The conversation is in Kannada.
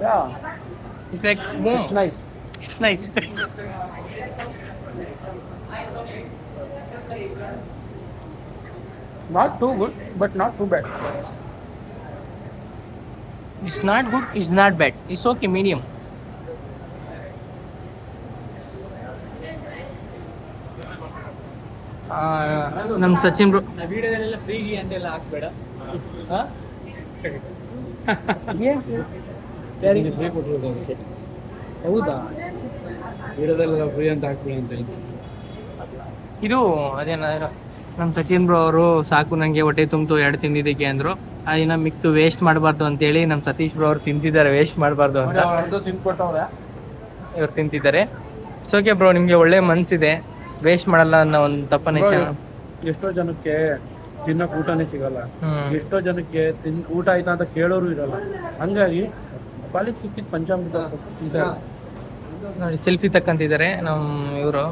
Yeah, It's like it's nice. It's nice. Not too good, but not too bad. It's not good. It's not bad. It's okay, medium. ನಮ್ಮ ಸಚಿನ್ ಬ್ರೋ ವಿಡಿಯೋದಲ್ಲೆಲ್ಲ ಫ್ರೀಗಿ ಅಂತೆಲ್ಲ ಹಾಕ್ಬೇಡ. ಯಾರಿಗೆ ಫ್ರೀ ಕೊಟ್ಟಿರೋದು ಅದಕ್ಕೆ. ಹೌದಾ? ವಿಡಿಯೋದಲ್ಲೆಲ್ಲ ಫ್ರೀ ಅಂತ ಹಾಕ್ಬೇಡ ಅಂತ ಹೇಳಿ. ಇದು ಅದೇನ ನಮ್ಮ ಸಚಿನ್ ಬ್ರೋ ಅವರು ಸಾಕು ನನಗೆ ಹೊಟ್ಟೆ ತುಂಬಿತು 2 ತಿಂದಿದ್ದಕ್ಕೆ ಅಂದರು. ಅದನ್ನ ಮಿಕ್ತು ವೇಸ್ಟ್ ಮಾಡಬಾರ್ದು ಅಂತೇಳಿ ನಮ್ಮ ಸತೀಶ್ ಬ್ರೋ ಅವ್ರು ತಿಂತಿದ್ದಾರೆ, ವೇಸ್ಟ್ ಮಾಡಬಾರ್ದು ಅಂತ. ಅರ್ಧ ತಿನ್ಕೊಟ್ಟವ್ರೆ. ಇವ್ರು ತಿಂತಿದ್ದಾರೆ. ಓಕೆ ಬ್ರೋ, ನಿಮಗೆ ಒಳ್ಳೆ ಮನಸ್ಸಿದೆ, ವೇಸ್ಟ್ ಮಾಡಲ್ಲ ಅನ್ನೋ ಒಂದು ತಪ್ಪನೆ. ಎಷ್ಟೋ ಜನಕ್ಕೆ ತಿನ್ನಕ್ ಊಟನೇ ಸಿಗಲ್ಲ. ಹ್ಮ್. ಎಷ್ಟೋ ಜನಕ್ಕೆ ಊಟ ಆಯ್ತಾ ಅಂತ ಕೇಳೋರು ಇರಲ್ಲ. ಹಂಗಾಗಿ ಪಾಲಿಗೆ ಸಿಕ್ಕಿದ್ ಪಂಚಾಮೃತ ತಿಂತಾರೆ. ನೋಡಿ ಸೆಲ್ಫಿ ತಕ್ಕಂತಿದ್ದಾರೆ ನಮ್ಮ ಇವರು.